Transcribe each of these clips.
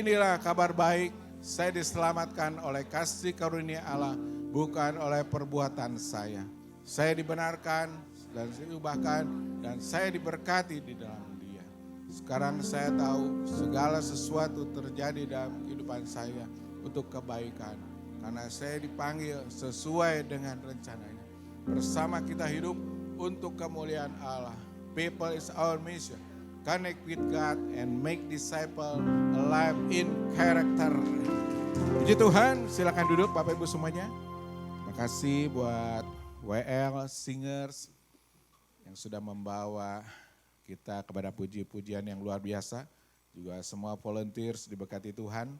Inilah kabar baik, saya diselamatkan oleh kasih karunia Allah, bukan oleh perbuatan saya. Saya dibenarkan dan diubahkan dan saya diberkati di dalam Dia. Sekarang saya tahu segala sesuatu terjadi dalam kehidupan saya untuk kebaikan. Karena saya dipanggil sesuai dengan rencananya. Bersama kita hidup untuk kemuliaan Allah. People is our mission. Connect with God and make disciple alive in character. Puji Tuhan, silakan duduk Bapak Ibu semuanya. Terima kasih buat WL Singers yang sudah membawa kita kepada puji-pujian yang luar biasa. Juga semua volunteers diberkati Tuhan.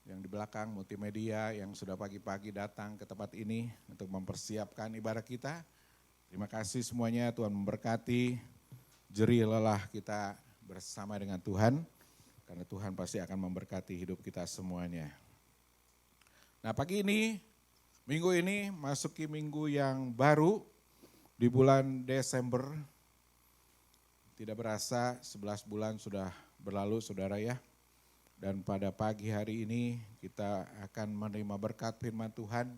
Yang di belakang multimedia yang sudah pagi-pagi datang ke tempat ini untuk mempersiapkan ibadah kita. Terima kasih semuanya, Tuhan memberkati. Jerih lelah kita bersama dengan Tuhan, karena Tuhan pasti akan memberkati hidup kita semuanya. Nah pagi ini, minggu ini masuki minggu yang baru di bulan Desember. Tidak berasa 11 bulan sudah berlalu saudara ya. Dan pada pagi hari ini kita akan menerima berkat firman Tuhan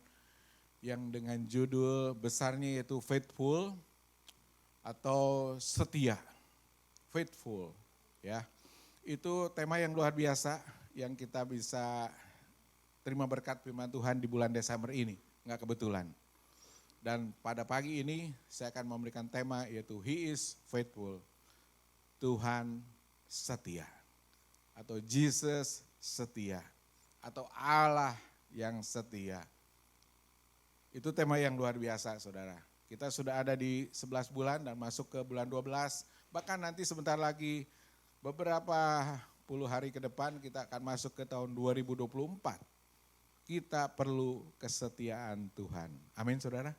yang dengan judul besarnya yaitu faithful atau setia. Faithful ya. Itu tema yang luar biasa yang kita bisa terima berkat firman Tuhan di bulan Desember ini. Enggak kebetulan. Dan pada pagi ini saya akan memberikan tema yaitu He is faithful. Tuhan setia. Atau Jesus setia, atau Allah yang setia. Itu tema yang luar biasa saudara. Kita sudah ada di 11 bulan dan masuk ke bulan 12, bahkan nanti sebentar lagi beberapa puluh hari ke depan kita akan masuk ke tahun 2024. Kita perlu kesetiaan Tuhan. Amin saudara.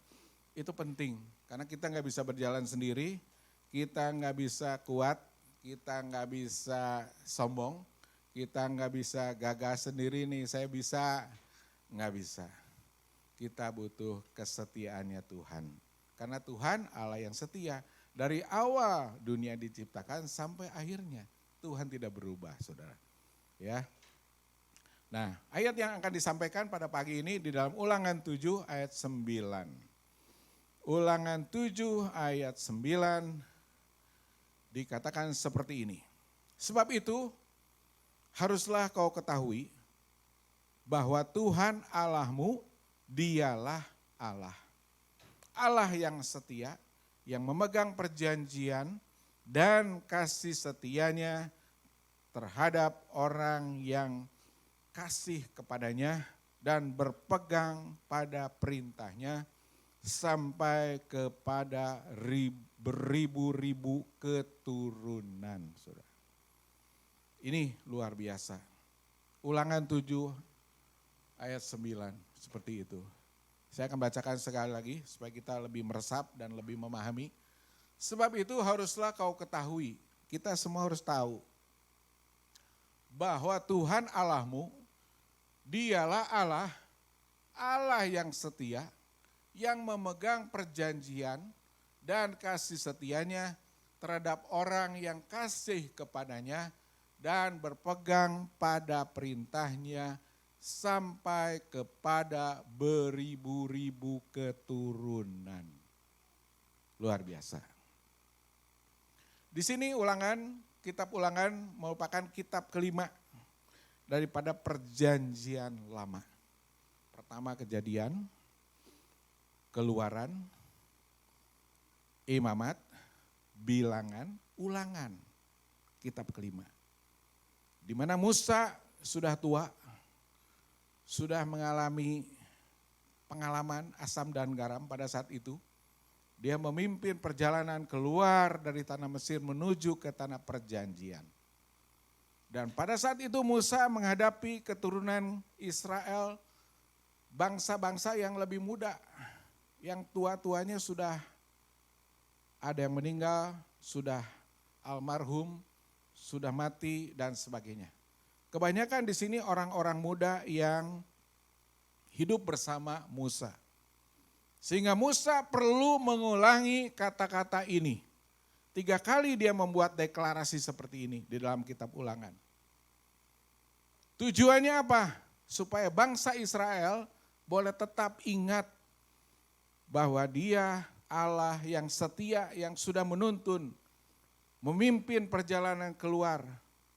Itu penting, karena kita nggak bisa berjalan sendiri, kita nggak bisa kuat, kita nggak bisa sombong, kita nggak bisa gagah sendiri nih, saya bisa, nggak bisa. Kita butuh kesetiaannya Tuhan. Karena Tuhan Allah yang setia, dari awal dunia diciptakan sampai akhirnya, Tuhan tidak berubah saudara. Ya. Nah ayat yang akan disampaikan pada pagi ini di dalam Ulangan 7 ayat 9. Ulangan 7 ayat 9. Dikatakan seperti ini. Sebab itu haruslah kau ketahui bahwa Tuhan Allahmu dialah Allah. Allah yang setia, yang memegang perjanjian dan kasih setianya terhadap orang yang kasih kepadanya dan berpegang pada perintahnya sampai kepada beribu-ribu keturunan. Saudara. Ini luar biasa. Ulangan 7 ayat 9 seperti itu. Saya akan bacakan sekali lagi supaya kita lebih meresap dan lebih memahami. Sebab itu haruslah kau ketahui, kita semua harus tahu bahwa Tuhan Allahmu dialah Allah, Allah yang setia, yang memegang perjanjian dan kasih setianya terhadap orang yang kasih kepadanya dan berpegang pada perintahnya sampai kepada beribu-ribu keturunan. Luar biasa. Di sini kitab Ulangan merupakan kitab kelima daripada perjanjian lama. Pertama Kejadian, Keluaran, Imamat, Bilangan, Ulangan, kitab kelima. Di mana Musa sudah tua, sudah mengalami pengalaman asam dan garam pada saat itu. Dia memimpin perjalanan keluar dari tanah Mesir menuju ke tanah perjanjian. Dan pada saat itu Musa menghadapi keturunan Israel, bangsa-bangsa yang lebih muda, yang tua-tuanya sudah ada yang meninggal, sudah almarhum, sudah mati dan sebagainya. Kebanyakan di sini orang-orang muda yang hidup bersama Musa. Sehingga Musa perlu mengulangi kata-kata ini. 3 kali dia membuat deklarasi seperti ini di dalam kitab Ulangan. Tujuannya apa? Supaya bangsa Israel boleh tetap ingat bahwa Dia Allah yang setia, yang sudah menuntun, memimpin perjalanan keluar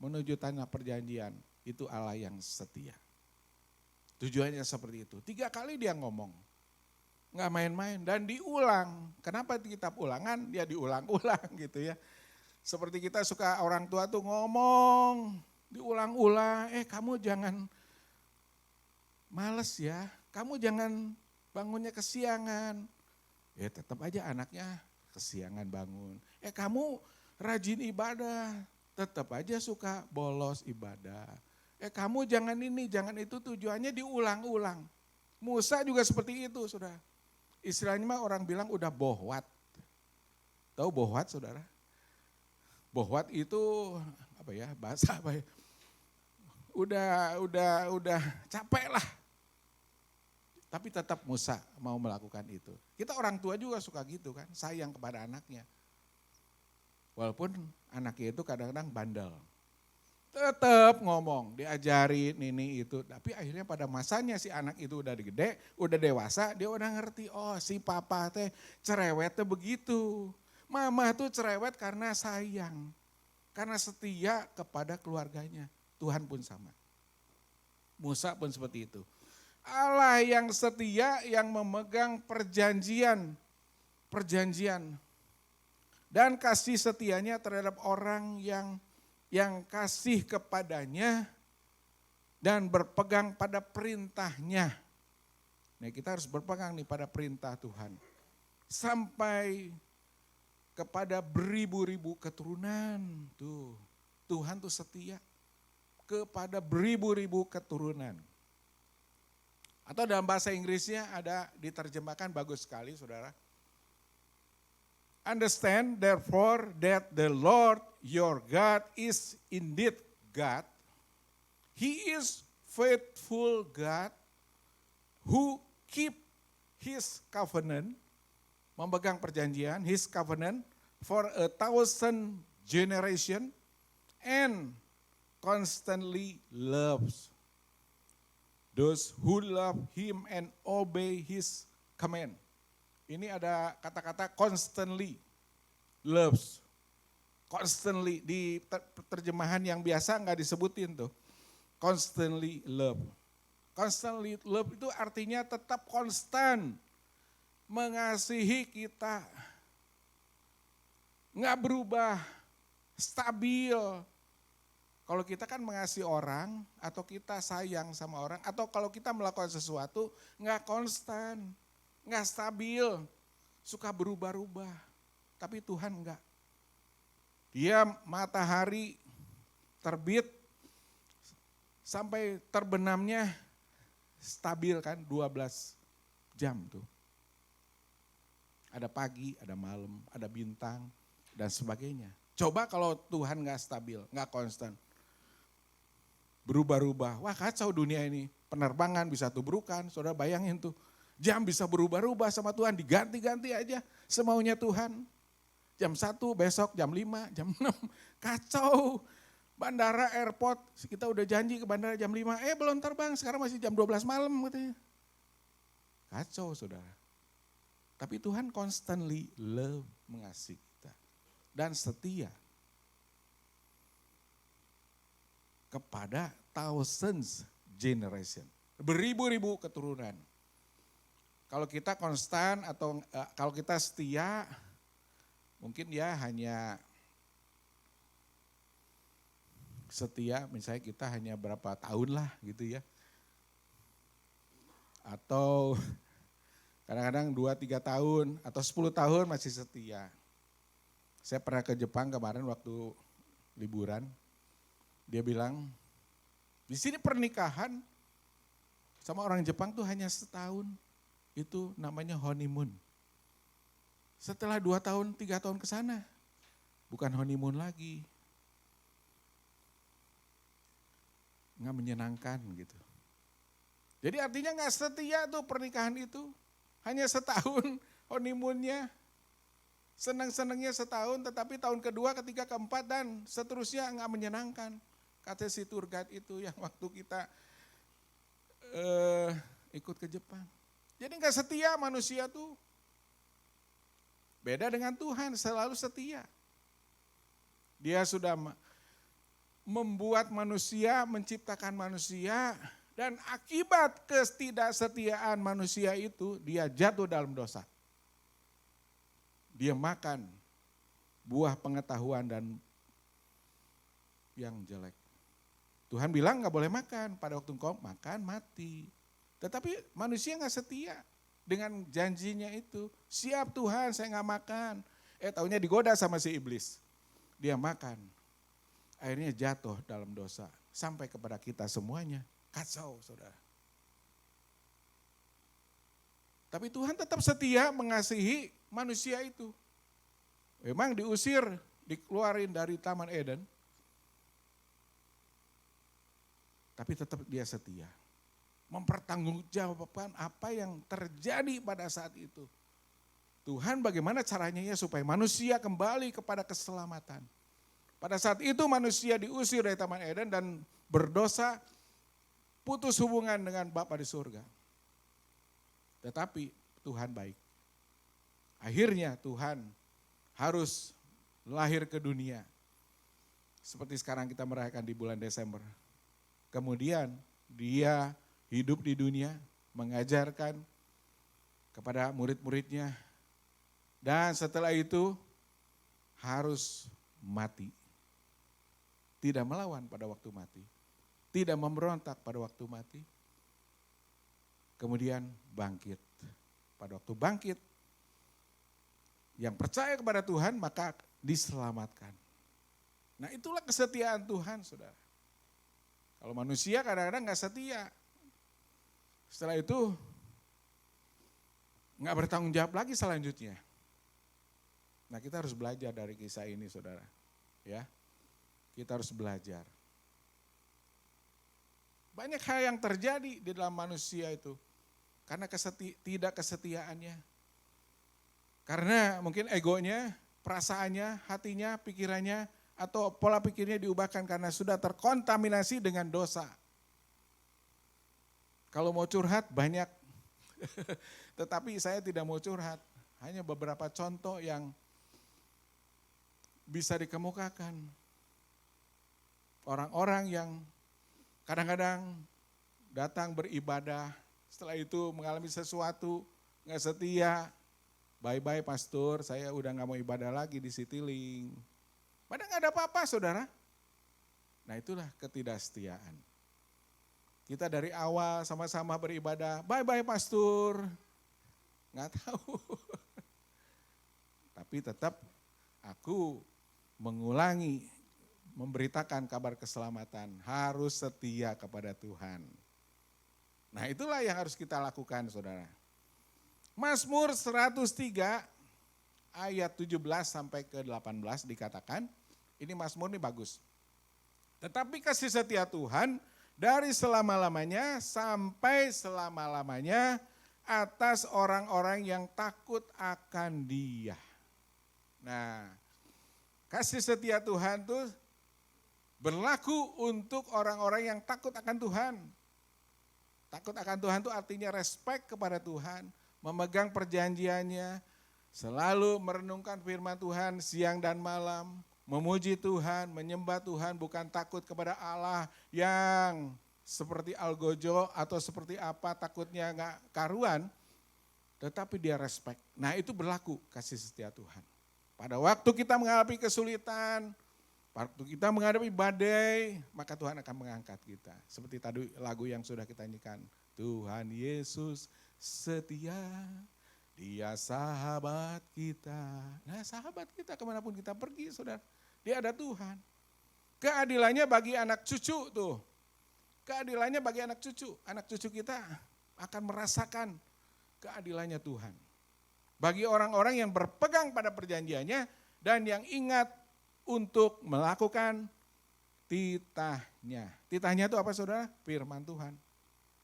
menuju tanah perjanjian. Itu Allah yang setia. Tujuannya seperti itu. 3 kali dia ngomong. Nggak main-main dan diulang. Kenapa di kitab ulangan? Dia diulang-ulang gitu ya. Seperti kita suka orang tua tuh ngomong, diulang-ulang. Kamu jangan males ya. Kamu jangan bangunnya kesiangan. Tetap aja anaknya kesiangan bangun. Kamu rajin ibadah, tetap aja suka bolos ibadah. Kamu jangan ini, jangan itu, tujuannya diulang-ulang. Musa juga seperti itu, saudara. Istilahnya mah orang bilang udah bohwat. Tahu bohwat, saudara? Bohwat itu apa ya, bahasa apa ya? Udah capek lah. Tapi tetap Musa mau melakukan itu. Kita orang tua juga suka gitu kan, sayang kepada anaknya. Walaupun anaknya itu kadang-kadang bandel. Tetap ngomong, diajarin ini itu. Tapi akhirnya pada masanya si anak itu udah gede, udah dewasa, dia udah ngerti, oh si papa teh cerewetnya begitu. Mama tuh cerewet karena sayang, karena setia kepada keluarganya. Tuhan pun sama. Musa pun seperti itu. Allah yang setia, yang memegang perjanjian. Dan kasih setianya terhadap orang yang kasih kepadanya dan berpegang pada perintahnya. Nah, kita harus berpegang nih pada perintah Tuhan. Sampai kepada beribu-ribu keturunan. Tuh, Tuhan tuh setia kepada beribu-ribu keturunan. Atau dalam bahasa Inggrisnya ada diterjemahkan bagus sekali, saudara. Understand therefore that the Lord your God is indeed God. He is faithful God who keep his covenant, memegang perjanjian, his covenant for 1,000 generation and constantly loves those who love him and obey his command. Ini ada kata-kata constantly loves. Constantly, di terjemahan yang biasa nggak disebutin tuh. Constantly love. Constantly love itu artinya tetap konstan mengasihi kita. Nggak berubah, stabil. Kalau kita kan mengasihi orang atau kita sayang sama orang atau kalau kita melakukan sesuatu nggak konstan, nggak stabil, suka berubah-ubah. Tapi Tuhan enggak. Dia matahari terbit sampai terbenamnya stabil kan 12 jam tuh. Ada pagi, ada malam, ada bintang dan sebagainya. Coba kalau Tuhan enggak stabil, enggak konstan. Berubah-ubah, wah kacau dunia ini. Penerbangan bisa tubrukan, saudara bayangin tuh. Jam bisa berubah-ubah sama Tuhan, diganti-ganti aja semaunya Tuhan. Jam 1 besok, jam 5, jam 6, kacau. Bandara, airport, kita udah janji ke bandara jam 5, belum terbang, sekarang masih jam 12 malam katanya. Kacau saudara. Tapi Tuhan constantly love, mengasihi kita. Dan setia kepada thousands generation. Beribu-ribu keturunan. Kalau kita konstan atau kalau kita setia, mungkin dia hanya setia, misalnya kita hanya berapa tahun lah gitu ya. Atau kadang-kadang 2-3 tahun atau 10 tahun masih setia. Saya pernah ke Jepang kemarin waktu liburan. Dia bilang, di sini pernikahan sama orang Jepang tuh hanya setahun. Itu namanya honeymoon. Setelah 2 tahun, 3 tahun ke sana, bukan honeymoon lagi. Nggak menyenangkan gitu. Jadi artinya nggak setia tuh pernikahan itu. Hanya setahun honeymoonnya. Senang-senangnya setahun, tetapi tahun kedua, ketiga, keempat, dan seterusnya nggak menyenangkan. Kata si tour guide itu yang waktu kita ikut ke Jepang. Jadi gak setia manusia tuh. Beda dengan Tuhan, selalu setia. Dia sudah membuat manusia, menciptakan manusia, dan akibat ketidaksetiaan manusia itu, dia jatuh dalam dosa. Dia makan buah pengetahuan dan yang jelek. Tuhan bilang gak boleh makan, pada waktu engkau makan mati. Tetapi manusia gak setia dengan janjinya itu. Siap Tuhan, saya gak makan. Taunya digoda sama si iblis. Dia makan. Akhirnya jatuh dalam dosa. Sampai kepada kita semuanya. Kacau saudara. Tapi Tuhan tetap setia mengasihi manusia itu. Memang diusir, dikeluarin dari Taman Eden. Tapi tetap dia setia. Mempertanggungjawabkan apa yang terjadi pada saat itu. Tuhan bagaimana caranya ya supaya manusia kembali kepada keselamatan. Pada saat itu manusia diusir dari Taman Eden dan berdosa, putus hubungan dengan Bapa di surga. Tetapi Tuhan baik. Akhirnya Tuhan harus lahir ke dunia. Seperti sekarang kita merayakan di bulan Desember. Kemudian dia hidup di dunia, mengajarkan kepada murid-muridnya. Dan setelah itu harus mati. Tidak melawan pada waktu mati. Tidak memberontak pada waktu mati. Kemudian bangkit. Pada waktu bangkit, yang percaya kepada Tuhan maka diselamatkan. Nah itulah kesetiaan Tuhan saudara. Kalau manusia kadang-kadang gak setia. Setelah itu gak bertanggung jawab lagi selanjutnya. Nah kita harus belajar dari kisah ini saudara. Ya, kita harus belajar. Banyak hal yang terjadi di dalam manusia itu. Karena tidak kesetiaannya. Karena mungkin egonya, perasaannya, hatinya, pikirannya, atau pola pikirnya diubahkan karena sudah terkontaminasi dengan dosa. Kalau mau curhat banyak, tetapi saya tidak mau curhat. Hanya beberapa contoh yang bisa dikemukakan. Orang-orang yang kadang-kadang datang beribadah, setelah itu mengalami sesuatu, gak setia. Bye-bye pastor, saya udah gak mau ibadah lagi di Citylink. Padahal gak ada apa-apa saudara. Nah itulah ketidaksetiaan. Kita dari awal sama-sama beribadah, bye-bye pastor. Gak tahu. Tapi tetap aku mengulangi, memberitakan kabar keselamatan. Harus setia kepada Tuhan. Nah itulah yang harus kita lakukan saudara. Mazmur 103 ayat 17 sampai ke 18 dikatakan, ini Mazmur ini bagus. Tetapi kasih setia Tuhan dari selama-lamanya sampai selama-lamanya atas orang-orang yang takut akan Dia. Nah, kasih setia Tuhan itu berlaku untuk orang-orang yang takut akan Tuhan. Takut akan Tuhan itu artinya respect kepada Tuhan, memegang perjanjiannya, selalu merenungkan firman Tuhan siang dan malam, memuji Tuhan, menyembah Tuhan, bukan takut kepada Allah yang seperti algojo atau seperti apa takutnya gak karuan, tetapi dia respect. Nah itu berlaku kasih setia Tuhan. Pada waktu kita menghadapi kesulitan, waktu kita menghadapi badai, maka Tuhan akan mengangkat kita. Seperti tadi lagu yang sudah kita nyanyikan, Tuhan Yesus setia, Dia sahabat kita. Nah sahabat kita kemanapun kita pergi saudara, Dia ada Tuhan. Keadilannya bagi anak cucu tuh. Keadilannya bagi anak cucu kita akan merasakan keadilannya Tuhan. Bagi orang-orang yang berpegang pada perjanjiannya dan yang ingat untuk melakukan titahnya. Titahnya itu apa saudara? Firman Tuhan.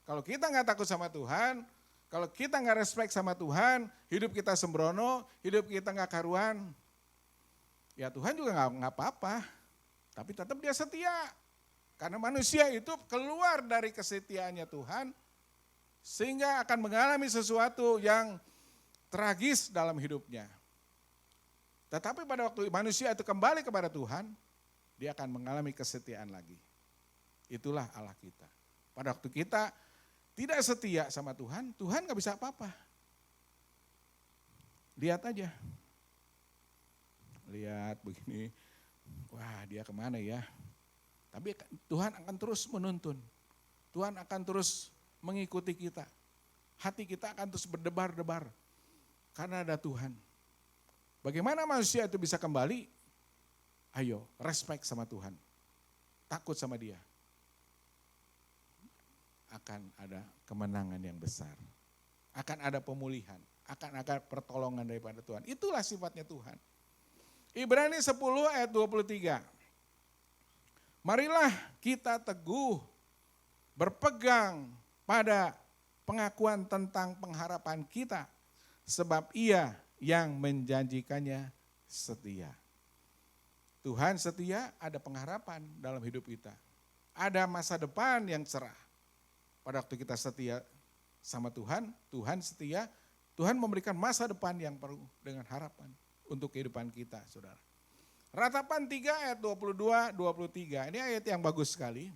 Kalau kita nggak takut sama Tuhan, kalau kita nggak respect sama Tuhan, hidup kita sembrono, hidup kita nggak karuan, ya Tuhan juga nggak apa-apa. Tapi tetap Dia setia. Karena manusia itu keluar dari kesetiaannya Tuhan, sehingga akan mengalami sesuatu yang tragis dalam hidupnya. Tetapi pada waktu manusia itu kembali kepada Tuhan, dia akan mengalami kesetiaan lagi. Itulah Allah kita. Pada waktu kita tidak setia sama Tuhan, Tuhan gak bisa apa-apa. Lihat aja. Lihat begini, wah dia kemana ya. Tapi Tuhan akan terus menuntun. Tuhan akan terus mengikuti kita. Hati kita akan terus berdebar-debar. Karena ada Tuhan. Bagaimana manusia itu bisa kembali? Ayo, respect sama Tuhan. Takut sama dia. Akan ada kemenangan yang besar. Akan ada pemulihan. Akan ada pertolongan daripada Tuhan. Itulah sifatnya Tuhan. Ibrani 10 ayat 23. Marilah kita teguh berpegang pada pengakuan tentang pengharapan kita. Sebab ia yang menjanjikannya setia. Tuhan setia, ada pengharapan dalam hidup kita. Ada masa depan yang cerah. Pada waktu kita setia sama Tuhan, Tuhan setia, Tuhan memberikan masa depan yang penuh dengan harapan untuk kehidupan kita, saudara. Ratapan 3 ayat 22-23, ini ayat yang bagus sekali.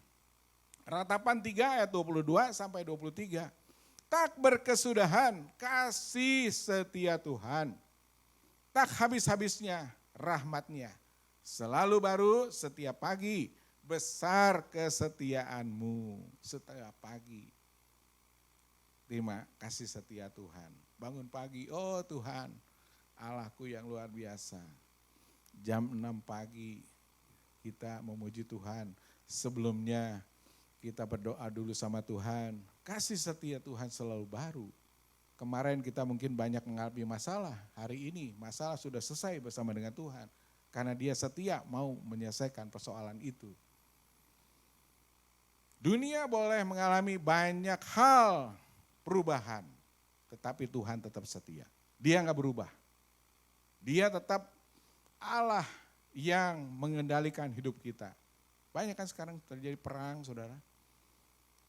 Ratapan 3 ayat 22 sampai 23. Tak berkesudahan kasih setia Tuhan, tak habis-habisnya rahmatnya. Selalu baru setiap pagi, besar kesetiaanmu setiap pagi. Terima kasih setia Tuhan. Bangun pagi, oh Tuhan, Allahku yang luar biasa. Jam 6 pagi kita memuji Tuhan. Sebelumnya kita berdoa dulu sama Tuhan. Kasih setia Tuhan selalu baru. Kemarin kita mungkin banyak mengalami masalah. Hari ini masalah sudah selesai bersama dengan Tuhan. Karena dia setia mau menyelesaikan persoalan itu. Dunia boleh mengalami banyak hal perubahan. Tetapi Tuhan tetap setia. Dia enggak berubah. Dia tetap Allah yang mengendalikan hidup kita. Banyak kan sekarang terjadi perang, saudara.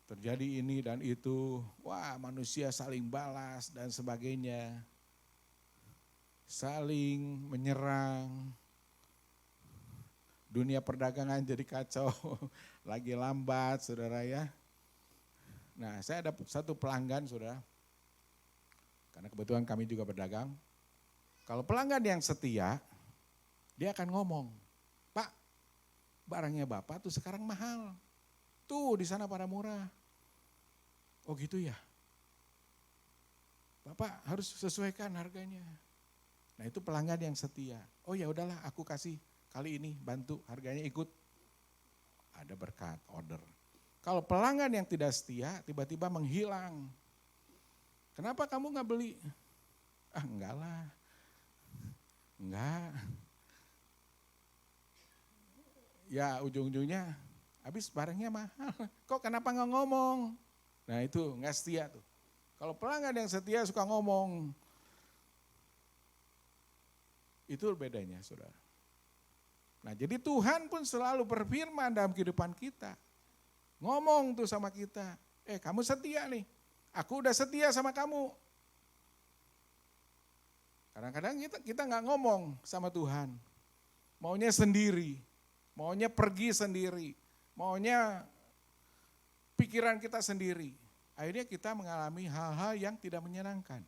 Terjadi ini dan itu. Wah, manusia saling balas dan sebagainya. Saling menyerang. Dunia perdagangan jadi kacau. Lagi lambat, saudara ya. Nah, saya ada satu pelanggan, saudara. Karena kebetulan kami juga berdagang. Kalau pelanggan yang setia, dia akan ngomong, Pak, barangnya Bapak tuh sekarang mahal. Tuh di sana pada murah. Oh gitu ya. Bapak harus sesuaikan harganya. Nah itu pelanggan yang setia. Oh ya udahlah aku kasih kali ini bantu harganya ikut. Ada berkat order. Kalau pelanggan yang tidak setia tiba-tiba menghilang. Kenapa kamu nggak beli? Ah enggak lah. Enggak. Ya ujung-ujungnya habis barangnya mahal. Kok kenapa nggak ngomong? Nah itu nggak setia tuh. Kalau pelanggan yang setia suka ngomong. Itu bedanya saudara. Nah jadi Tuhan pun selalu berfirman dalam kehidupan kita. Ngomong tuh sama kita. Kamu setia nih. Aku udah setia sama kamu. Kadang-kadang kita nggak ngomong sama Tuhan. Maunya sendiri. Maunya pergi sendiri, maunya pikiran kita sendiri. Akhirnya kita mengalami hal-hal yang tidak menyenangkan.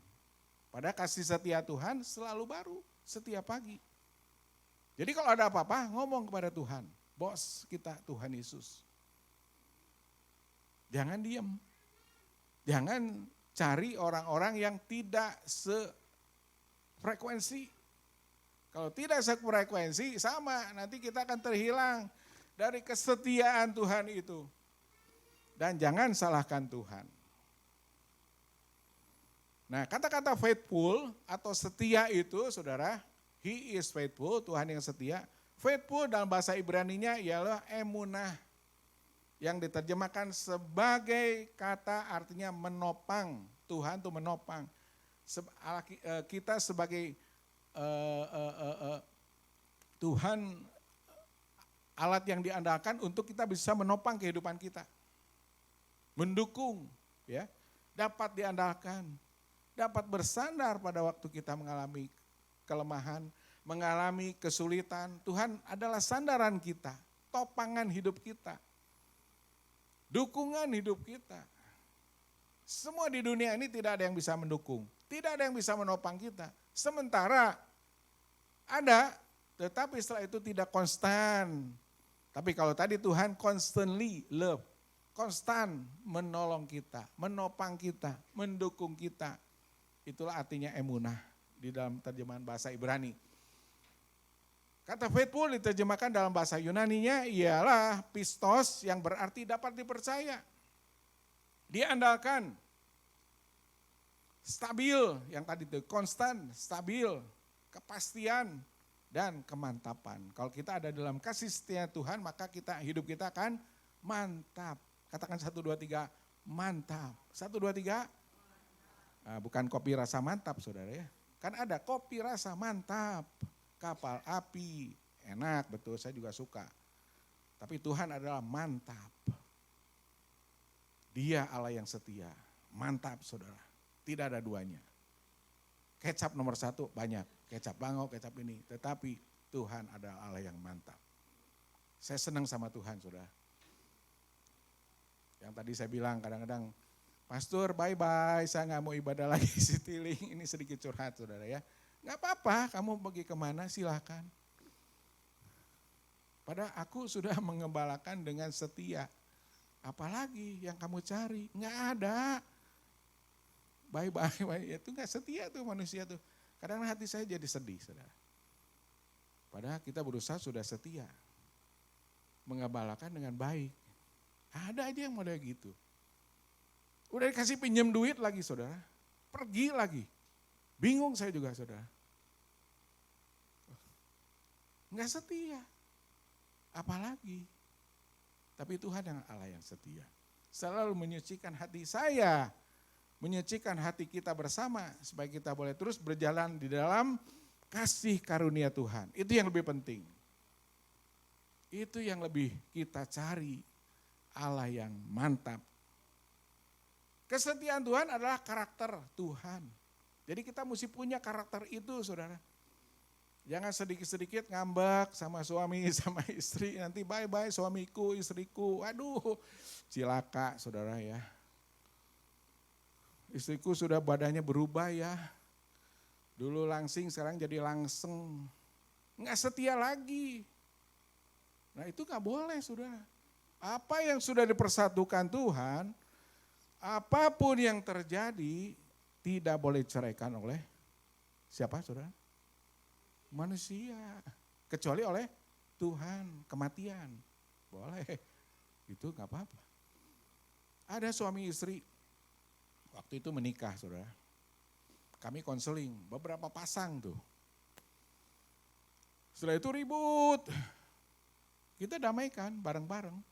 Padahal kasih setia Tuhan selalu baru, setiap pagi. Jadi kalau ada apa-apa ngomong kepada Tuhan, bos kita Tuhan Yesus. Jangan diam, jangan cari orang-orang yang tidak sefrekuensi. Kalau tidak sefrekuensi sama nanti kita akan terhilang dari kesetiaan Tuhan itu. Dan jangan salahkan Tuhan. Nah kata-kata faithful atau setia itu saudara, he is faithful, Tuhan yang setia. Faithful dalam bahasa Ibraninya ialah emunah. Yang diterjemahkan sebagai kata artinya menopang. Tuhan itu menopang. Kita sebagai Tuhan alat yang diandalkan untuk kita bisa menopang kehidupan kita. Mendukung, ya, dapat diandalkan, dapat bersandar pada waktu kita mengalami kelemahan, mengalami kesulitan. Tuhan adalah sandaran kita, topangan hidup kita, dukungan hidup kita. Semua di dunia ini tidak ada yang bisa mendukung, tidak ada yang bisa menopang kita. Sementara ada, tetapi setelah itu tidak konstan. Tapi kalau tadi Tuhan constantly love, konstan menolong kita, menopang kita, mendukung kita. Itulah artinya emunah di dalam terjemahan bahasa Ibrani. Kata faithful diterjemahkan dalam bahasa Yunaninya ialah pistos yang berarti dapat dipercaya, diandalkan, stabil, yang tadi itu konstan, stabil, kepastian, dan kemantapan. Kalau kita ada dalam kasih setia Tuhan, maka hidup kita akan mantap. Katakan 1, 2, 3, mantap. 1, 2, 3. Nah, bukan kopi rasa mantap saudara ya. Kan ada kopi rasa mantap. Kapal api, enak betul, saya juga suka. Tapi Tuhan adalah mantap. Dia Allah yang setia, mantap saudara. Tidak ada duanya. Kecap nomor 1 banyak, kecap bangau, kecap ini. Tetapi Tuhan adalah Allah yang mantap. Saya senang sama Tuhan saudara. Yang tadi saya bilang kadang-kadang, Pastor bye-bye, saya gak mau ibadah lagi Citylink. Ini sedikit curhat saudara ya. Gak apa-apa, kamu pergi kemana silahkan. Padahal aku sudah mengembalakan dengan setia. Apalagi yang kamu cari? Gak ada. Bye-bye, itu gak setia tuh manusia tuh. Kadang hati saya jadi sedih saudara. Padahal kita berusaha sudah setia. Mengembalakan dengan baik. Ada aja yang model gitu. Udah dikasih pinjam duit lagi saudara. Pergi lagi. Bingung saya juga saudara. Enggak setia. Apalagi. Tapi Tuhan yang Allah yang setia. Selalu menyucikan hati saya. Menyucikan hati kita bersama. Supaya kita boleh terus berjalan di dalam kasih karunia Tuhan. Itu yang lebih penting. Itu yang lebih kita cari. Allah yang mantap. Kesetiaan Tuhan adalah karakter Tuhan. Jadi kita mesti punya karakter itu saudara. Jangan sedikit-sedikit ngambek sama suami, sama istri. Nanti bye-bye suamiku, istriku. Aduh, cilaka saudara ya. Istriku sudah badannya berubah ya. Dulu langsing, sekarang jadi langseng. Nggak setia lagi. Nah itu nggak boleh saudara. Apa yang sudah dipersatukan Tuhan, apapun yang terjadi, tidak boleh diceraikan oleh siapa saudara? Manusia. Kecuali oleh Tuhan, kematian. Boleh, itu gak apa-apa. Ada suami istri, waktu itu menikah saudara. Kami konseling, beberapa pasang tuh. Setelah itu ribut. Kita damaikan bareng-bareng.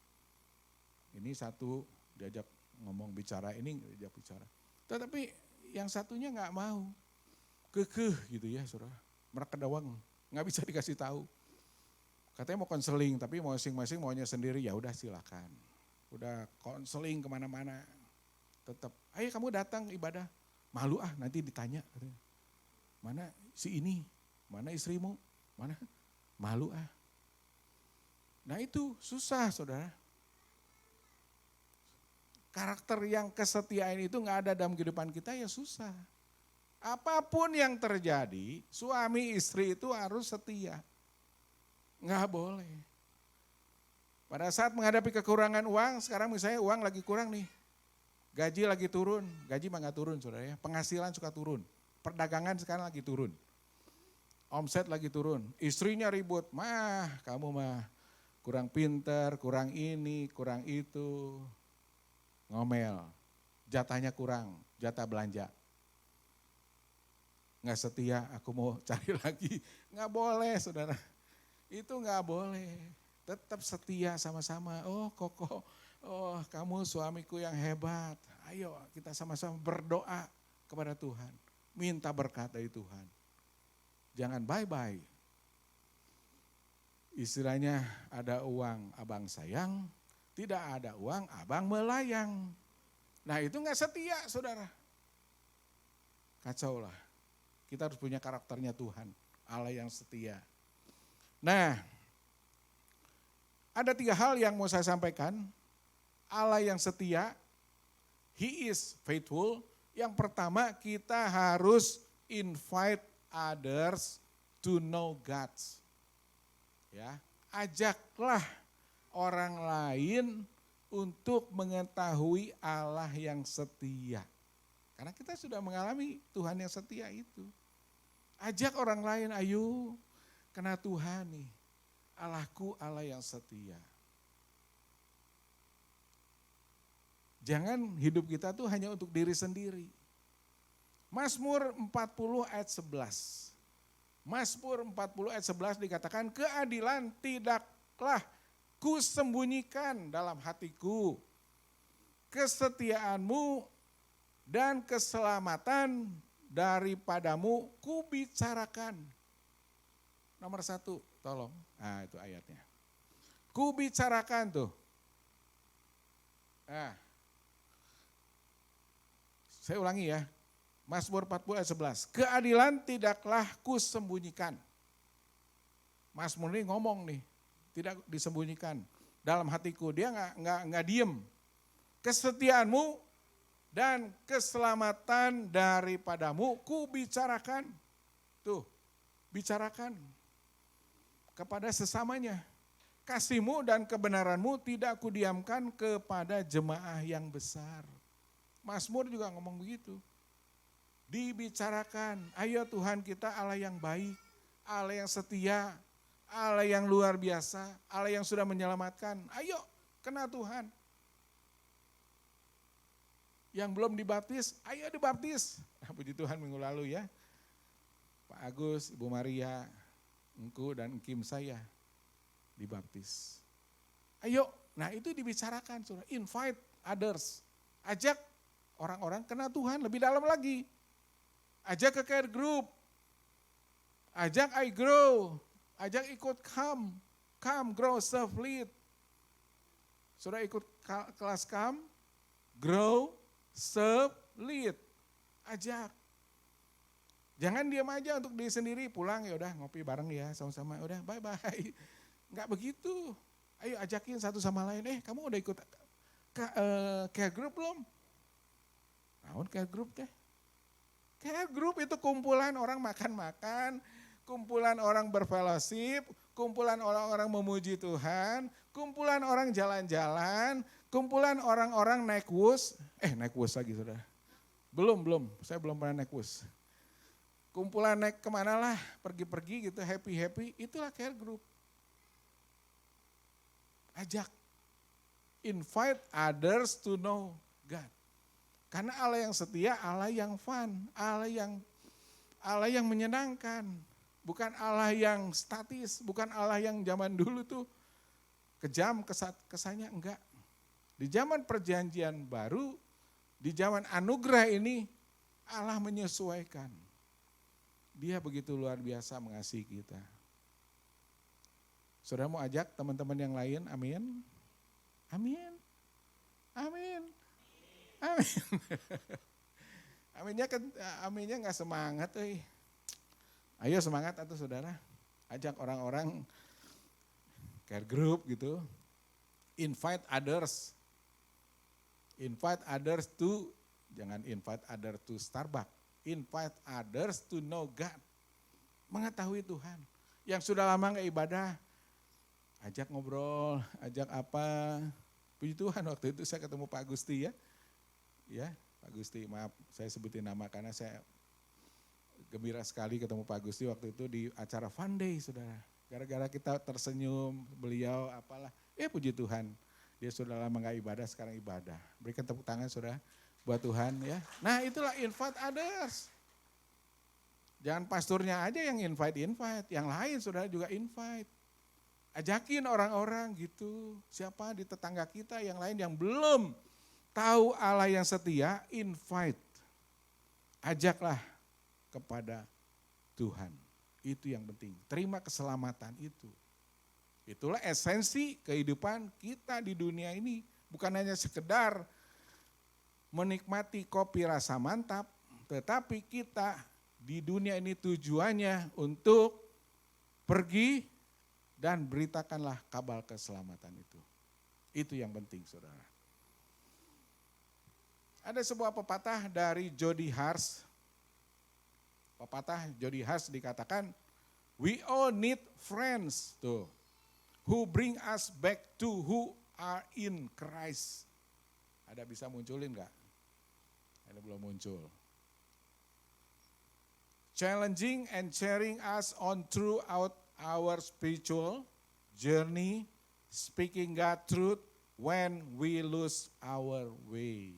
Ini satu diajak ngomong bicara, ini diajak bicara. Tetapi yang satunya gak mau. Kekeh gitu ya saudara. Merekedawang, gak bisa dikasih tahu. Katanya mau konseling, tapi masing-masing maunya sendiri, ya udah silakan. Udah konseling kemana-mana. Tetap, ayo kamu datang ibadah. Malu nanti ditanya. Katanya. Mana si ini, mana istrimu, mana malu Nah itu susah saudara. Karakter yang kesetiaan itu gak ada dalam kehidupan kita ya susah. Apapun yang terjadi, suami istri itu harus setia. Gak boleh. Pada saat menghadapi kekurangan uang, sekarang misalnya uang lagi kurang nih. Gaji lagi turun, gaji mah gak turun saudara ya. Penghasilan suka turun, perdagangan sekarang lagi turun. Omset lagi turun, istrinya ribut, kamu mah kurang pinter, kurang ini, kurang itu. Ngomel, jatahnya kurang, jatah belanja. Nggak setia, aku mau cari lagi. Nggak boleh saudara, itu nggak boleh. Tetap setia sama-sama, kokoh, kamu suamiku yang hebat. Ayo kita sama-sama berdoa kepada Tuhan. Minta berkat dari Tuhan. Jangan bye-bye. Istilahnya ada uang abang sayang, tidak ada uang abang melayang. Nah itu nggak setia saudara. Kacau lah. Kita harus punya karakternya Tuhan, Allah yang setia. Nah, ada 3 hal yang mau saya sampaikan. Allah yang setia, He is faithful. Yang pertama kita harus invite others to know God. Ya, ajaklah orang lain untuk mengetahui Allah yang setia. Karena kita sudah mengalami Tuhan yang setia itu. Ajak orang lain, ayo, karena Tuhan nih, Allahku Allah yang setia. Jangan hidup kita tuh hanya untuk diri sendiri. Mazmur 40 ayat 11. Mazmur 40 ayat 11 dikatakan, keadilan tidaklah kusembunyikan dalam hatiku. Kesetiaanmu dan keselamatan daripadamu kubicarakan. Nomor 1, tolong. Nah itu ayatnya. Kubicarakan tuh. Nah, saya ulangi ya. Mazmur 40 ayat 11. Keadilan tidaklah kusembunyikan. Mazmur ini ngomong nih, tidak disembunyikan dalam hatiku. Dia nggak diem. Kesetiaanmu dan keselamatan daripadamu kubicarakan. Tuh, bicarakan kepada sesamanya. Kasihmu dan kebenaranmu tidak kudiamkan kepada jemaah yang besar. Mazmur juga ngomong begitu. Dibicarakan, ayo Tuhan kita Allah yang baik, Allah yang setia, Allah yang luar biasa, Allah yang sudah menyelamatkan. Ayo, kena Tuhan. Yang belum dibaptis, ayo dibaptis. Nah, puji Tuhan minggu lalu ya. Pak Agus, Ibu Maria, Engku dan Kim saya dibaptis. Ayo, nah itu dibicarakan, saudara. Invite others. Ajak orang-orang kena Tuhan lebih dalam lagi. Ajak ke care group. Ajak I grow. Ajak ikut come. Come, grow, serve, lead. Saudara ikut kelas come, grow, serve, lead. Ajak. Jangan diam aja untuk diri sendiri, pulang ya udah ngopi bareng ya sama-sama, udah bye-bye. Enggak begitu. Ayo ajakin satu sama lain, kamu udah ikut care group belum? Naon care group teh? Care group itu kumpulan orang makan-makan, kumpulan orang berfellowship, kumpulan orang-orang memuji Tuhan, kumpulan orang jalan-jalan, kumpulan orang-orang naik bus. Naik bus lagi saudara. Belum, saya belum pernah naik bus. Kumpulan naik kemana lah, pergi-pergi gitu, happy-happy, itulah care group. Ajak, invite others to know God. Karena Allah yang setia, Allah yang fun, Allah yang menyenangkan. Bukan Allah yang statis, bukan Allah yang zaman dulu tuh kejam kesannya, enggak. Di zaman perjanjian baru, di zaman anugerah ini, Allah menyesuaikan. Dia begitu luar biasa mengasihi kita. Saudara mau ajak teman-teman yang lain, amin. Amin. Amin. Amin. Aminnya nggak semangat, Ayo semangat atau saudara, ajak orang-orang care group gitu, invite others to, jangan invite others to Starbucks, invite others to know God, mengetahui Tuhan. Yang sudah lama nggak ibadah, ajak ngobrol, ajak apa. Puji Tuhan waktu itu saya ketemu Pak Gusti ya Pak Gusti, maaf saya sebutin nama karena saya gembira sekali ketemu Pak Gusti waktu itu di acara Fun Day, saudara. Gara-gara kita tersenyum, beliau apalah, puji Tuhan. Dia sudah lama gak ibadah, sekarang ibadah. Berikan tepuk tangan saudara buat Tuhan ya. Nah itulah invite others. Jangan pastornya aja yang invite, yang lain saudara juga invite. Ajakin orang-orang gitu, siapa di tetangga kita yang lain yang belum tahu Allah yang setia, invite. Ajaklah kepada Tuhan. Itu yang penting. Terima keselamatan itu. Itulah esensi kehidupan kita di dunia ini. Bukan hanya sekedar menikmati kopi rasa mantap, tetapi kita di dunia ini tujuannya untuk pergi dan beritakanlah kabar keselamatan itu. Itu yang penting, saudara. Ada sebuah pepatah dari Jody Hars. Pepatah Jody Hars dikatakan, we all need friends tuh, who bring us back to who are in Christ. Ada bisa munculin enggak? Ada belum muncul. Challenging and cheering us on throughout our spiritual journey, speaking God truth when we lose our way.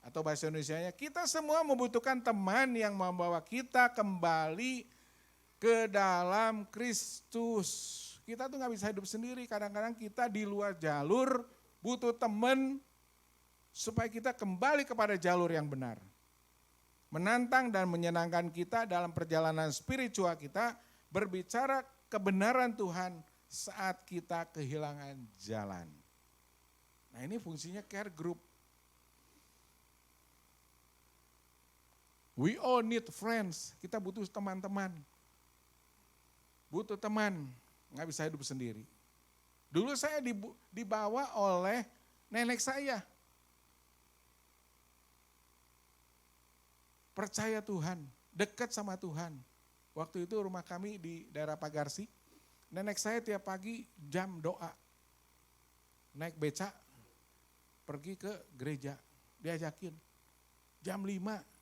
Atau bahasa Indonesianya, kita semua membutuhkan teman yang membawa kita kembali ke dalam Kristus. Kita tuh gak bisa hidup sendiri, kadang-kadang kita di luar jalur, butuh teman supaya kita kembali kepada jalur yang benar. Menantang dan menyenangkan kita dalam perjalanan spiritual kita, berbicara kebenaran Tuhan saat kita kehilangan jalan. Nah ini fungsinya care group. We all need friends, kita butuh teman-teman. Butuh teman, gak bisa hidup sendiri. Dulu saya dibawa oleh nenek saya. Percaya Tuhan, dekat sama Tuhan. Waktu itu rumah kami di daerah Pagarsi, nenek saya tiap pagi jam doa. Naik beca, pergi ke gereja, diajakin. Jam 5.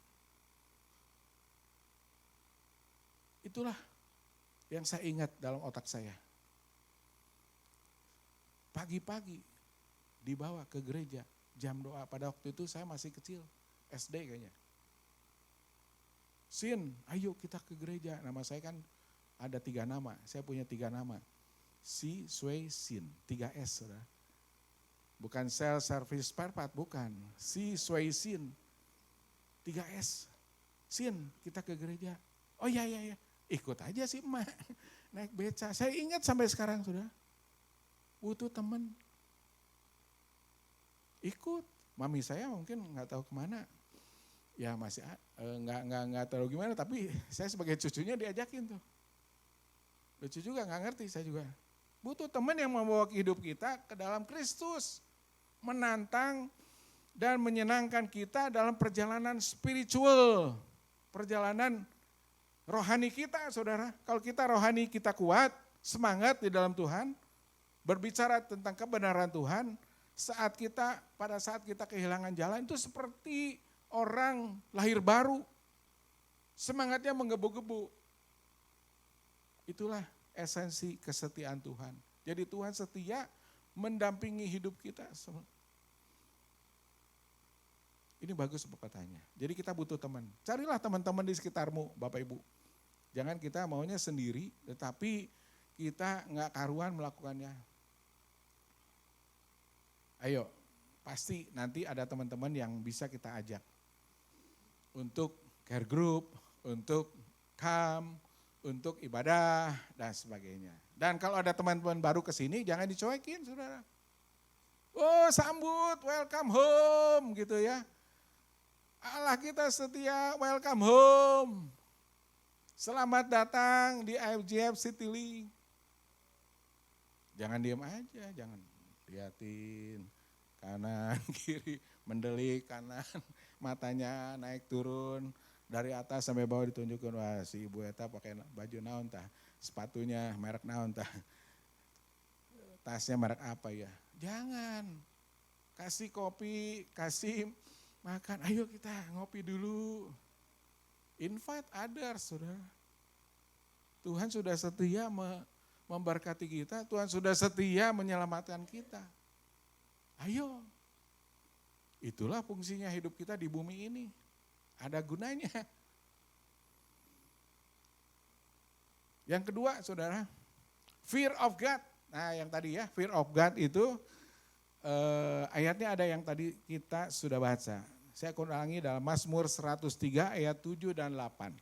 Itulah yang saya ingat dalam otak saya. Pagi-pagi dibawa ke gereja, jam doa. Pada waktu itu saya masih kecil, SD kayaknya. Sin, ayo kita ke gereja. Nama saya kan ada 3 nama, saya punya 3 nama. Si, Sway, Sin, 3S. Saudara. Bukan sell service spare part, bukan. Si, Sway, Sin, 3S. Sin, kita ke gereja. Oh iya, ikut aja sih emak, naik beca. Saya ingat sampai sekarang sudah, butuh teman. Ikut, mami saya mungkin nggak tahu kemana. Ya masih nggak tahu gimana, tapi saya sebagai cucunya diajakin tuh. Lucu juga, nggak ngerti saya juga. Butuh teman yang membawa hidup kita ke dalam Kristus. Menantang dan menyenangkan kita dalam perjalanan spiritual. Perjalanan rohani kita, saudara. Kalau kita rohani kita kuat, semangat di dalam Tuhan. Berbicara tentang kebenaran Tuhan. Pada saat kita kehilangan jalan itu seperti orang lahir baru, semangatnya menggebu-gebu. Itulah esensi kesetiaan Tuhan. Jadi Tuhan setia mendampingi hidup kita. Ini bagus pepatahnya. Jadi kita butuh teman. Carilah teman-teman di sekitarmu, Bapak Ibu. Jangan kita maunya sendiri, tetapi kita nggak karuan melakukannya. Ayo, pasti nanti ada teman-teman yang bisa kita ajak. Untuk care group, untuk camp, untuk ibadah, dan sebagainya. Dan kalau ada teman-teman baru ke sini, jangan dicuekin, saudara. Oh, sambut, welcome home, gitu ya. Allah kita setia, welcome home. Selamat datang di IFGF Citylink. Jangan diam aja, jangan liatin kanan, kiri, mendelik kanan. Matanya naik turun dari atas sampai bawah ditunjukkan, wah si ibu eta pakai baju naon tah, sepatunya merek naon tah, tasnya merek apa ya. Jangan, kasih kopi, kasih makan, ayo kita ngopi dulu. Invite others, saudara. Tuhan sudah setia memberkati kita, Tuhan sudah setia menyelamatkan kita. Ayo. Itulah fungsinya hidup kita di bumi ini. Ada gunanya. Yang kedua, saudara, fear of God. Nah yang tadi ya, fear of God itu ayatnya ada yang tadi kita sudah baca. Saya ulangi dalam Mazmur 103 ayat 7 dan 8.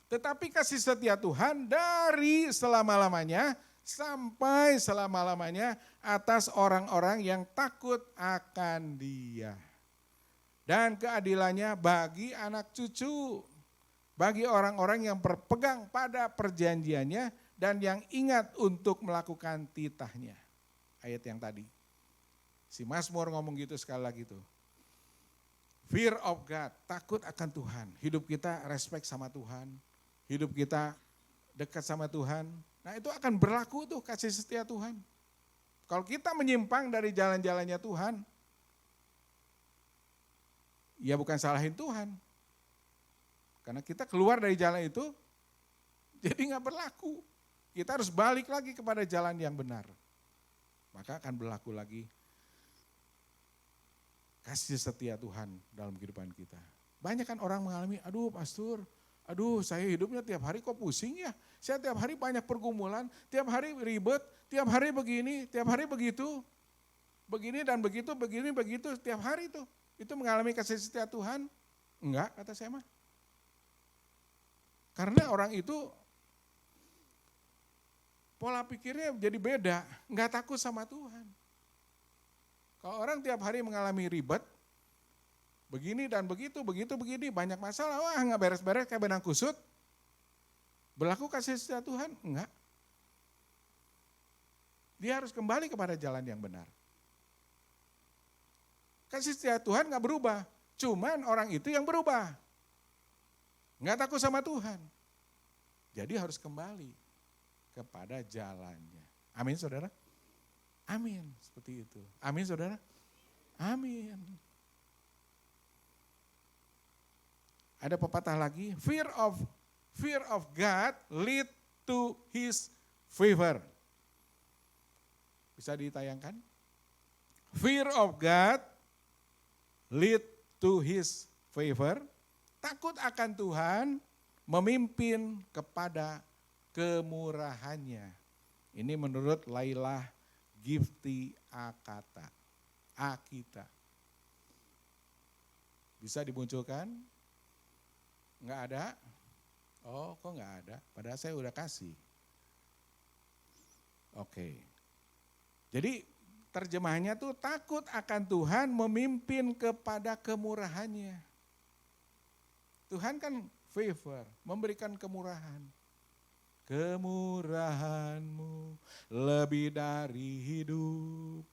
Tetapi kasih setia Tuhan dari selama-lamanya sampai selama-lamanya atas orang-orang yang takut akan Dia. Dan keadilannya bagi anak cucu, bagi orang-orang yang berpegang pada perjanjiannya dan yang ingat untuk melakukan titahnya. Ayat yang tadi. Si Mazmur ngomong gitu sekali lagi tuh. Fear of God, takut akan Tuhan. Hidup kita respect sama Tuhan. Hidup kita dekat sama Tuhan. Nah itu akan berlaku tuh kasih setia Tuhan. Kalau kita menyimpang dari jalan-jalannya Tuhan, ya bukan salahin Tuhan. Karena kita keluar dari jalan itu, jadi gak berlaku. Kita harus balik lagi kepada jalan yang benar. Maka akan berlaku lagi kasih setia Tuhan dalam kehidupan kita. Banyak kan orang mengalami, aduh pastor, aduh saya hidupnya tiap hari kok pusing ya. Saya tiap hari banyak pergumulan, tiap hari ribet, tiap hari begini, tiap hari begitu. Begini dan begitu, begini, begitu, tiap hari itu. Itu mengalami kasih setia Tuhan? Enggak, kata saya mah. Karena orang itu pola pikirnya jadi beda, enggak takut sama Tuhan. Kalau orang tiap hari mengalami ribet, begini dan begitu, begini, banyak masalah, wah enggak beres-beres kayak benang kusut. Berlaku kasih setia Tuhan? Enggak. Dia harus kembali kepada jalan yang benar. Kasih setia Tuhan enggak berubah, cuman orang itu yang berubah. Enggak takut sama Tuhan. Jadi harus kembali kepada jalannya. Amin saudara? Amin, seperti itu. Amin saudara? Amin. Ada pepatah lagi, fear of God lead to His favor. Bisa ditayangkan? Fear of God lead to His favor. Takut akan Tuhan memimpin kepada kemurahannya. Ini menurut Lailah Gifty Akita. Bisa dimunculkan? Enggak ada? Oh kok enggak ada? Padahal saya udah kasih. Oke. Jadi terjemahannya tuh takut akan Tuhan memimpin kepada kemurahannya. Tuhan kan favor, memberikan kemurahan. Kemurahan-Mu lebih dari hidup.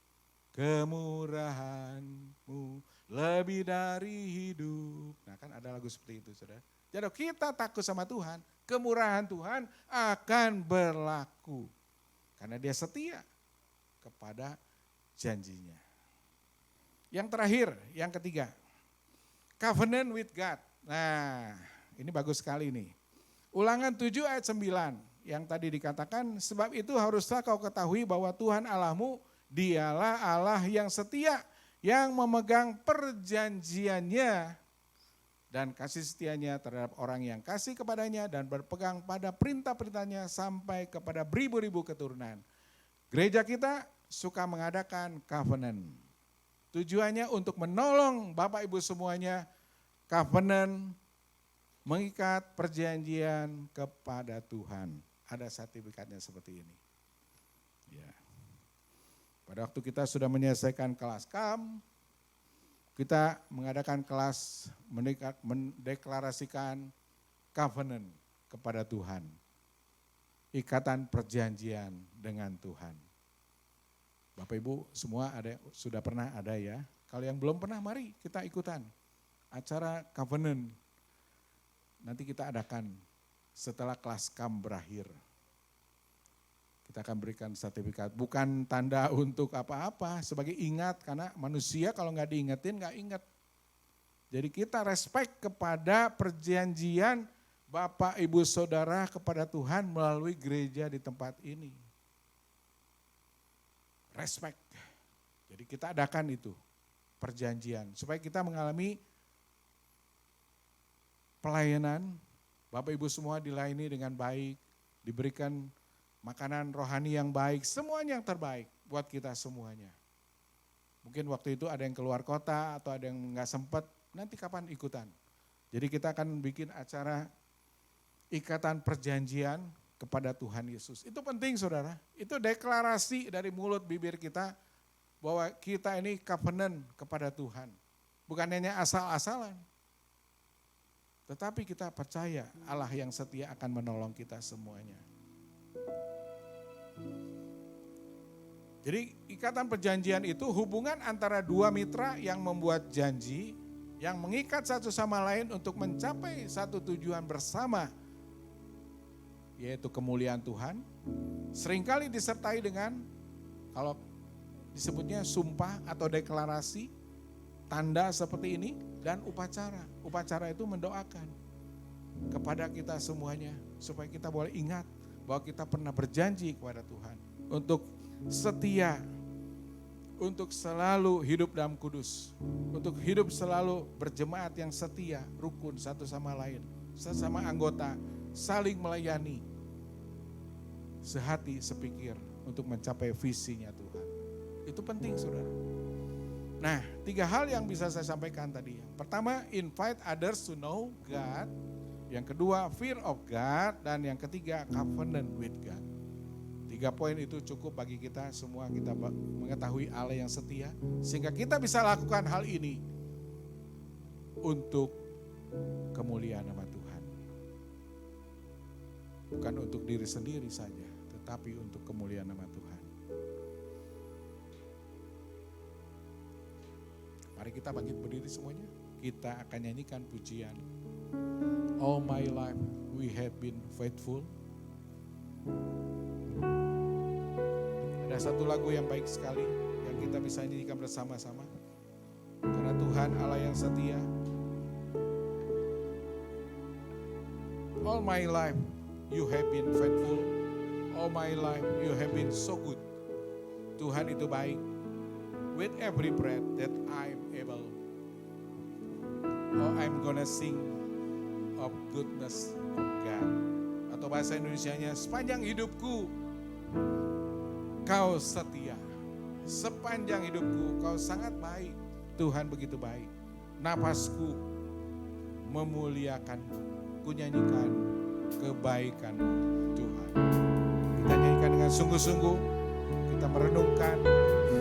Kemurahan-Mu lebih dari hidup. Nah kan ada lagu seperti itu saudara. Jadi kita takut sama Tuhan, kemurahan Tuhan akan berlaku. Karena Dia setia kepada janjinya. Yang terakhir, yang ketiga. Covenant with God. Nah ini bagus sekali nih. Ulangan 7 ayat 9 yang tadi dikatakan, sebab itu haruslah kau ketahui bahwa Tuhan Allahmu Dialah Allah yang setia, yang memegang perjanjiannya dan kasih setianya terhadap orang yang kasih kepadanya dan berpegang pada perintah-perintahnya sampai kepada beribu-ribu keturunan. Gereja kita suka mengadakan covenant. Tujuannya untuk menolong Bapak Ibu semuanya, covenant mengikat perjanjian kepada Tuhan. Ada sertifikatnya seperti ini. Ya. Pada waktu kita sudah menyelesaikan kelas KAM, kita mengadakan kelas mendeklarasikan covenant kepada Tuhan. Ikatan perjanjian dengan Tuhan. Bapak Ibu semua sudah pernah ada ya. Kalau yang belum pernah mari kita ikutan acara covenant. Nanti kita adakan setelah kelas KAM berakhir. Kita akan berikan sertifikat, bukan tanda untuk apa-apa, sebagai ingat, karena manusia kalau nggak diingetin nggak ingat. Jadi kita respect kepada perjanjian Bapak Ibu Saudara kepada Tuhan melalui gereja di tempat ini. Respect. Jadi kita adakan itu, perjanjian, supaya kita mengalami pelayanan, Bapak Ibu semua dilayani dengan baik, diberikan makanan rohani yang baik, semuanya yang terbaik buat kita semuanya. Mungkin waktu itu ada yang keluar kota atau ada yang nggak sempat, nanti kapan ikutan. Jadi kita akan bikin acara ikatan perjanjian kepada Tuhan Yesus. Itu penting saudara, itu deklarasi dari mulut bibir kita bahwa kita ini covenant kepada Tuhan. Bukan hanya asal-asalan, tetapi kita percaya Allah yang setia akan menolong kita semuanya. Jadi ikatan perjanjian itu hubungan antara dua mitra yang membuat janji, yang mengikat satu sama lain untuk mencapai satu tujuan bersama, yaitu kemuliaan Tuhan. Seringkali disertai dengan, kalau disebutnya sumpah atau deklarasi, tanda seperti ini, dan upacara. Upacara itu mendoakan kepada kita semuanya, supaya kita boleh ingat bahwa kita pernah berjanji kepada Tuhan untuk setia, untuk selalu hidup dalam kudus, untuk hidup selalu berjemaat yang setia, rukun satu sama lain, sesama anggota, saling melayani, sehati sepikir untuk mencapai visinya Tuhan. Itu penting saudara. Nah, 3 hal yang bisa saya sampaikan tadi. Yang pertama, invite others to know God. Yang kedua, fear of God. Dan yang ketiga, covenant with God. 3 poin itu cukup bagi kita semua, kita mengetahui Allah yang setia, sehingga kita bisa lakukan hal ini untuk kemuliaan nama Tuhan. Bukan untuk diri sendiri saja, tetapi untuk kemuliaan nama Tuhan. Mari kita bangkit berdiri semuanya, kita akan nyanyikan pujian All My Life We Have Been Faithful. Ada satu lagu yang baik sekali yang kita bisa nyanyikan bersama-sama. Karena Tuhan Allah yang setia. All my life you have been faithful. All my life you have been so good. Tuhan itu baik. With every breath that I'm able. Oh, I'm gonna sing of goodness of God. Atau bahasa Indonesianya, sepanjang hidupku Kau setia, sepanjang hidupku Kau sangat baik. Tuhan begitu baik. Napasku memuliakan-Mu, ku nyanyikan kebaikan-Mu Tuhan. Kita nyanyikan dengan sungguh-sungguh, kita merenungkan,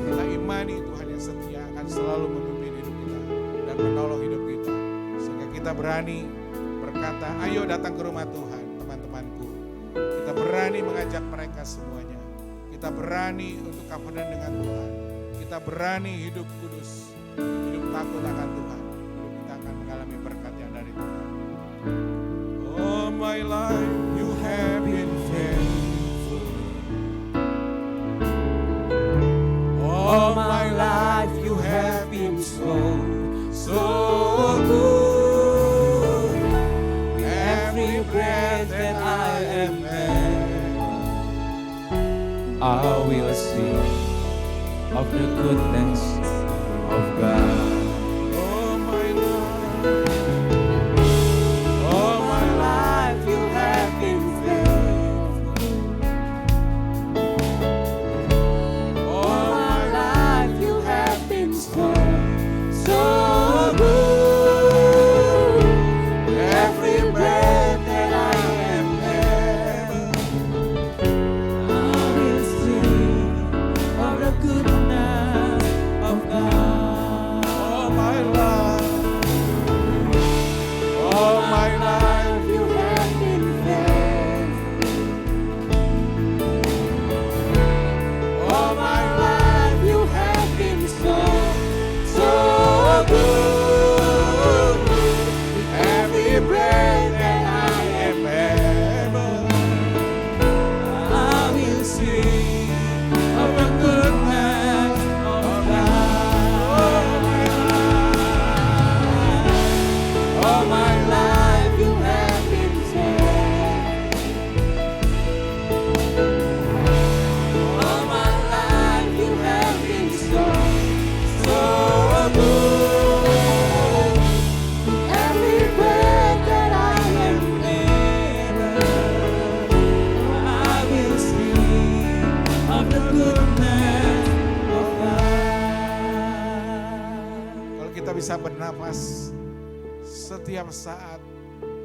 kita imani Tuhan yang setia akan selalu memimpin hidup kita dan menolong hidup kita. Sehingga kita berani berkata, ayo datang ke rumah Tuhan teman-temanku. Kita berani mengajak mereka semuanya. Kita berani untuk covenant dengan Tuhan. Kita berani hidup kudus, hidup takut akan Tuhan. Hidup kita akan mengalami berkat yang dari Tuhan. All my life you have been faithful. All my life you have been so good. Every breath that I am I will sing of the goodness of God. all my life. All my life you have been faithful. All my life you have been so good. Every breath that I am able, I will sing of the goodness of God. All my life, All my life you have been faithful. All my life you have been so good. Every breath that I am able, I will sing of the goodness of God. All my life you have been faithful. All my life you have been so good. Every breath that I am able, I will sing of the goodness of God. kalau kita bisa bernafas setiap saat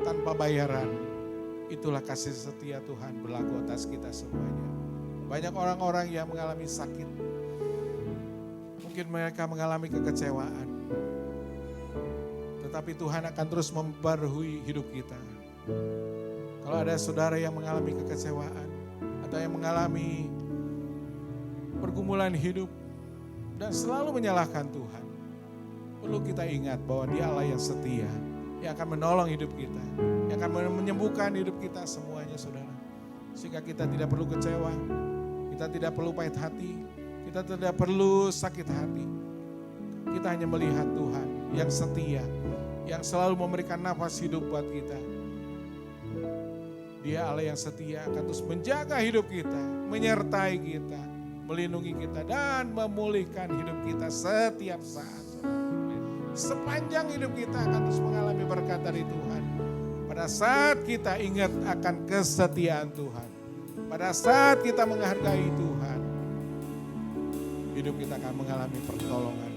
tanpa bayaran, Itulah kasih setia Tuhan berlaku atas kita semuanya. Banyak orang-orang yang mengalami sakit. Mungkin mereka mengalami kekecewaan. Tetapi Tuhan akan terus memperbarui hidup kita. Kalau ada saudara yang mengalami kekecewaan atau yang mengalami pergumulan hidup dan selalu menyalahkan Tuhan, perlu kita ingat bahwa Dia Allah yang setia, yang akan menolong hidup kita, yang akan menyembuhkan hidup kita semuanya, saudara. Sehingga kita tidak perlu kecewa, kita tidak perlu pahit hati, kita tidak perlu sakit hati. Kita hanya melihat Tuhan yang setia, yang selalu memberikan nafas hidup buat kita. Dia Allah yang setia akan terus menjaga hidup kita, menyertai kita, melindungi kita, dan memulihkan hidup kita setiap saat. Sepanjang hidup kita akan terus mengalami berkat dari Tuhan. Pada saat kita ingat akan kesetiaan Tuhan, pada saat kita menghargai Tuhan, hidup kita akan mengalami pertolongan